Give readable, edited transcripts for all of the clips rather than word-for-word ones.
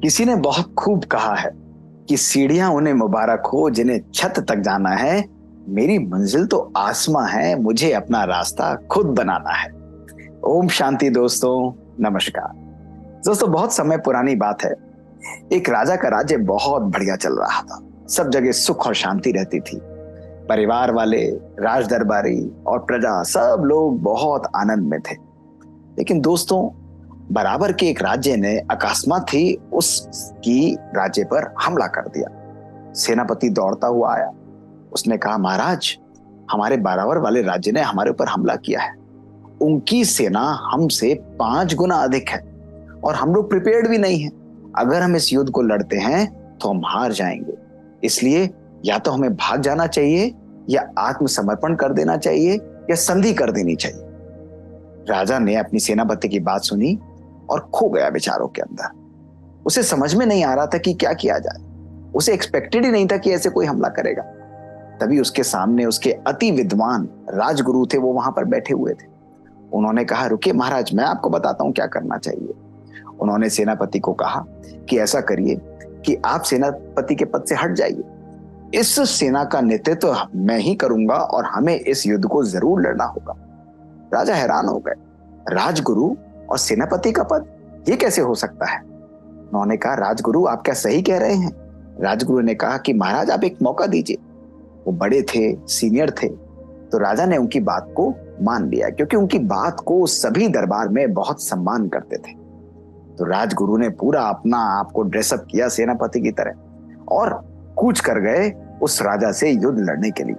किसी ने बहुत खूब कहा है कि सीढ़ियां उन्हें मुबारक हो जिन्हें छत तक जाना है। मेरी मंजिल तो आसमां है, मुझे अपना रास्ता खुद बनाना है। ओम शांति दोस्तों, नमस्कार। दोस्तों, बहुत समय पुरानी बात है। एक राजा का राज्य बहुत बढ़िया चल रहा था। सब जगह सुख और शांति रहती थी। परिवार वाले, राज दरबारी और प्रजा सब लोग बहुत आनंद में थे। लेकिन दोस्तों, बराबर के एक राज्य ने अकस्मात ही उसकी राज्य पर हमला कर दिया। सेनापति दौड़ता हुआ आया। उसने कहा, महाराज, हमारे बराबर वाले राज्य ने हमारे ऊपर हमला किया है। उनकी सेना हमसे 5 गुना अधिक है और हम लोग प्रिपेयर्ड भी नहीं है। अगर हम इस युद्ध को लड़ते हैं तो हम हार जाएंगे। इसलिए या तो हमें भाग जाना चाहिए या आत्मसमर्पण कर देना चाहिए या संधि कर देनी चाहिए। राजा ने अपनी सेनापति की बात सुनी और खो गया विचारों के अंदर। उसे समझ में नहीं आ रहा था कि क्या किया जाए। उसे एक्सपेक्टेड ही नहीं था कि ऐसे कोई हमला करेगा। तभी उसके सामने उसके अति विद्वान राजगुरु थे, वो वहां पर बैठे हुए थे। उन्होंने कहा, रुकिए महाराज, मैं आपको बताता हूं क्या करना चाहिए। उन्होंने सेनापति को कहा कि ऐसा करिए कि आप सेनापति के पद से हट जाइए। इस सेना का नेतृत्व मैं ही करूंगा और हमें इस युद्ध को जरूर लड़ना होगा। राजा हैरान हो गए। राजगुरु और सेनापति का पद, ये कैसे हो सकता है? उन्होंने कहा, राजगुरु, आप क्या सही कह रहे हैं? राजगुरु ने कहा कि महाराज, आप एक मौका दीजिए। वो बड़े थे, सीनियर थे, तो राजा ने उनकी बात को मान लिया, क्योंकि उनकी बात को सभी दरबार में बहुत सम्मान करते थे। तो राजगुरु ने पूरा अपना आपको ड्रेसअप किया सेनापति की तरह और कूच कर गए उस राजा से युद्ध लड़ने के लिए।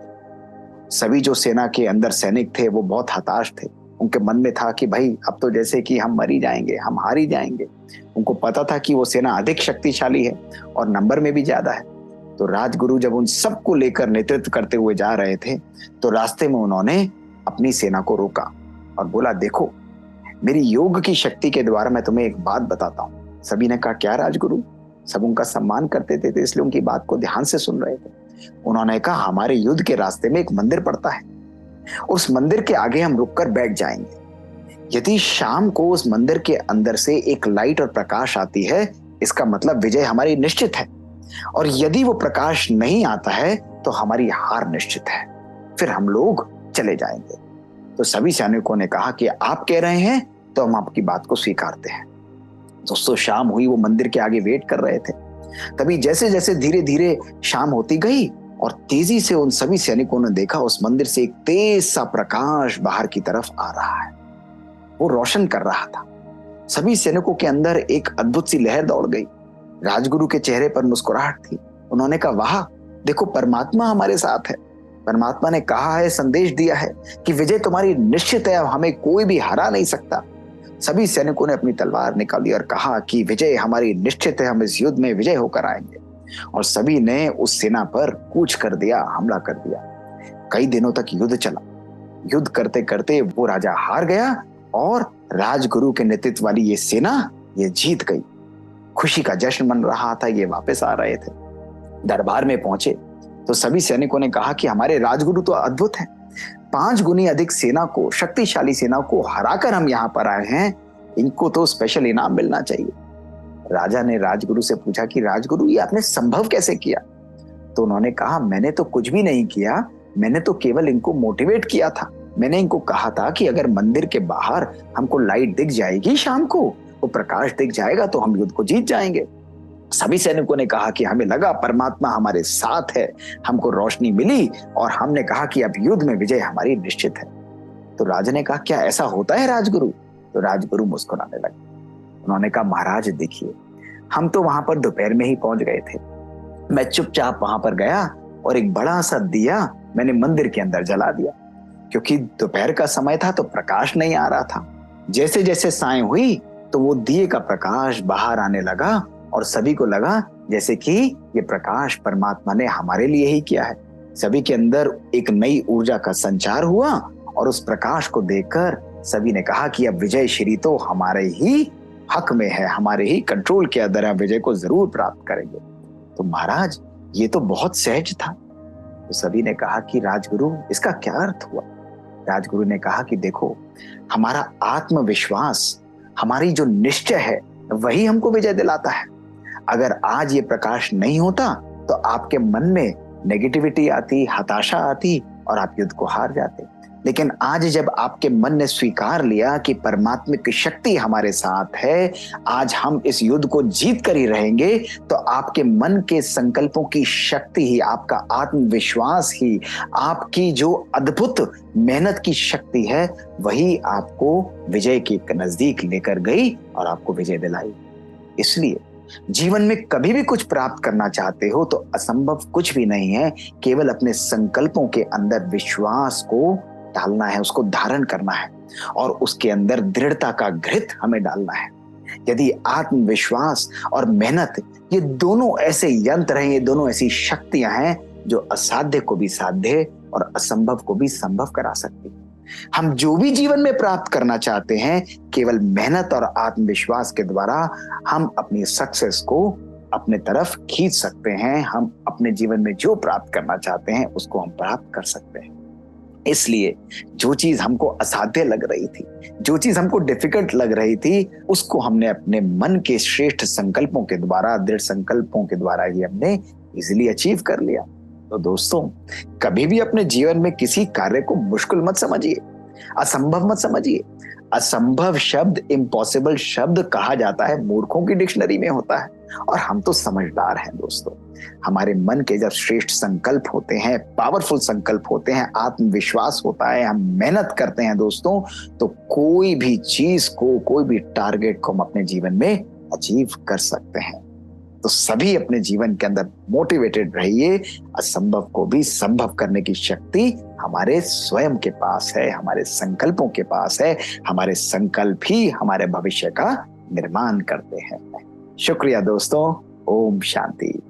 सभी जो सेना के अंदर सैनिक थे वो बहुत हताश थे। उनके मन में था कि भाई, अब तो जैसे कि हम मर ही जाएंगे, हम हार ही जाएंगे। उनको पता था कि वो सेना अधिक शक्तिशाली है और नंबर में भी ज्यादा है। तो राजगुरु जब उन सबको लेकर नेतृत्व करते हुए जा रहे थे तो रास्ते में उन्होंने अपनी सेना को रोका और बोला, देखो, मेरी योग की शक्ति के द्वारा मैं तुम्हें एक बात बताता हूँ। सभी ने कहा, क्या राजगुरु? सब उनका सम्मान करते थे, तो इसलिए उनकी बात को ध्यान से सुन रहे थे। उन्होंने कहा, हमारे युद्ध के रास्ते में एक मंदिर पड़ता है। उस मंदिर के आगे हम रुककर बैठ जाएंगे। यदि शाम को उस मंदिर के अंदर से एक लाइट और प्रकाश आती है, इसका मतलब विजय हमारी निश्चित है। और यदि वो प्रकाश नहीं आता है तो हमारी हार निश्चित है। फिर हम लोग चले जाएंगे। तो सभी सैनिकों ने कहा कि आप कह रहे हैं तो हम आपकी बात को स्वीकारते हैं। दोस्तों, शाम हुई, वो मंदिर के आगे वेट कर रहे थे। तभी जैसे जैसे धीरे धीरे शाम होती गई और तेजी से उन सभी सैनिकों ने देखा उस मंदिर से एक तेज सा प्रकाश बाहर की तरफ आ रहा है। वो रोशन कर रहा था। सभी सैनिकों के अंदर एक अद्भुत सी लहर दौड़ गई। राजगुरु के चेहरे पर मुस्कुराहट थी। उन्होंने कहा, वाह, देखो, परमात्मा हमारे साथ है। परमात्मा ने कहा है, संदेश दिया है कि विजय तुम्हारी निश्चित है, हमें कोई भी हरा नहीं सकता। सभी सैनिकों ने अपनी तलवार निकाली और कहा कि विजय हमारी निश्चित है, हम इस युद्ध में विजय होकर आएंगे। और सभी ने उस सेना पर कूच कर दिया, हमला कर दिया। कई दिनों तक युद्ध चला। युद्ध करते करते वो राजा हार गया और राजगुरु के नेतृत्व वाली ये सेना ये जीत गई। खुशी का जश्न मन रहा था। ये वापस आ रहे थे। दरबार में पहुंचे तो सभी सैनिकों ने कहा कि हमारे राजगुरु तो अद्भुत हैं। 5 गुनी अधिक सेना को, शक्तिशाली सेना को हराकर हम यहाँ पर आए हैं। इनको तो स्पेशल इनाम मिलना चाहिए। राजा ने राजगुरु से पूछा कि राजगुरु, ये आपने संभव कैसे किया? तो उन्होंने कहा, मैंने तो कुछ भी नहीं किया, मैंने तो केवल इनको मोटिवेट किया था। मैंने इनको कहा था कि अगर मंदिर के बाहर हमको लाइट दिख जाएगी, शाम को वो प्रकाश दिख जाएगा तो हम युद्ध को जीत जाएंगे। सभी सैनिकों ने कहा कि हमें लगा परमात्मा हमारे साथ है, हमको रोशनी मिली और हमने कहा कि अब युद्ध में विजय हमारी निश्चित है। तो राजा ने कहा, क्या ऐसा होता है राजगुरु? तो राजगुरु मुस्कुराने लगे। उन्होंने कहा, महाराज देखिए, हम तो वहां पर दोपहर में ही पहुंच गए थे। मैं चुपचाप वहां पर गया और एक बड़ा सा दिया मैंने मंदिर के अंदर जला दिया, क्योंकि दोपहर का समय था तो प्रकाश नहीं आ रहा था। जैसे जैसे सायं हुई तो वो दिए का प्रकाश बाहर आने लगा और सभी को लगा जैसे कि ये प्रकाश परमात्मा ने हमारे लिए ही किया है। सभी के अंदर एक नई ऊर्जा का संचार हुआ और उस प्रकाश को देखकर सभी ने कहा कि अब विजय श्री तो हमारे ही हक में है, हमारे ही कंट्रोल के अंदर हम विजय को जरूर प्राप्त करेंगे। तो महाराज, ये तो बहुत सहज था। तो सभी ने कहा कि राजगुरु, इसका क्या अर्थ हुआ? राजगुरु ने कहा कि देखो, हमारा आत्मविश्वास, हमारी जो निश्चय है, वही हमको विजय दिलाता है। अगर आज ये प्रकाश नहीं होता तो आपके मन में नेगेटिविटी आती, हताशा आती और आप युद्ध को हार जाते। लेकिन आज जब आपके मन ने स्वीकार लिया कि परमात्मा की शक्ति हमारे साथ है, आज हम इस युद्ध को जीत कर ही रहेंगे, तो आपके मन के संकल्पों की शक्ति ही, आपका आत्मविश्वास ही, आपकी जो अद्भुत मेहनत की शक्ति है, वही आपको विजय के नजदीक लेकर गई और आपको विजय दिलाई। इसलिए जीवन में कभी भी कुछ प्राप्त करना चाहते हो तो असंभव कुछ भी नहीं है, केवल अपने संकल्पों के अंदर विश्वास को डालना है, उसको धारण करना है और उसके अंदर दृढ़ता का घृत हमें डालना है। यदि आत्मविश्वास और मेहनत, ये दोनों ऐसे यंत्र हैं, ये दोनों ऐसी शक्तियां हैं जो असाध्य को भी साध्य और असंभव को भी संभव करा सकती है। हम जो भी जीवन में प्राप्त करना चाहते हैं, केवल मेहनत और आत्मविश्वास के द्वारा हम अपनी सक्सेस को अपने तरफ खींच सकते हैं। हम अपने जीवन में जो प्राप्त करना चाहते हैं उसको हम प्राप्त कर सकते हैं। इसलिए जो चीज हमको असाध्य लग रही थी, जो चीज हमको डिफिकल्ट लग रही थी, उसको हमने अपने मन के श्रेष्ठ संकल्पों के द्वारा, दृढ़ संकल्पों के द्वारा ही हमने इजीली अचीव कर लिया। तो दोस्तों, कभी भी अपने जीवन में किसी कार्य को मुश्किल मत समझिए, असंभव मत समझिए। असंभव शब्द, इम्पॉसिबल शब्द कहा जाता है, मूर्खों की डिक्शनरी में होता है, और हम तो समझदार हैं दोस्तों। हमारे मन के जब श्रेष्ठ संकल्प होते हैं, पावरफुल संकल्प होते हैं, आत्मविश्वास होता है, हम मेहनत करते हैं दोस्तों, तो कोई भी चीज को, कोई भी टारगेट को हम अपने जीवन में अचीव कर सकते हैं। तो सभी अपने जीवन के अंदर मोटिवेटेड रहिए। असंभव को भी संभव करने की शक्ति हमारे स्वयं के पास है, हमारे संकल्पों के पास है। हमारे संकल्प ही हमारे भविष्य का निर्माण करते हैं। शुक्रिया दोस्तों। ओम शांति।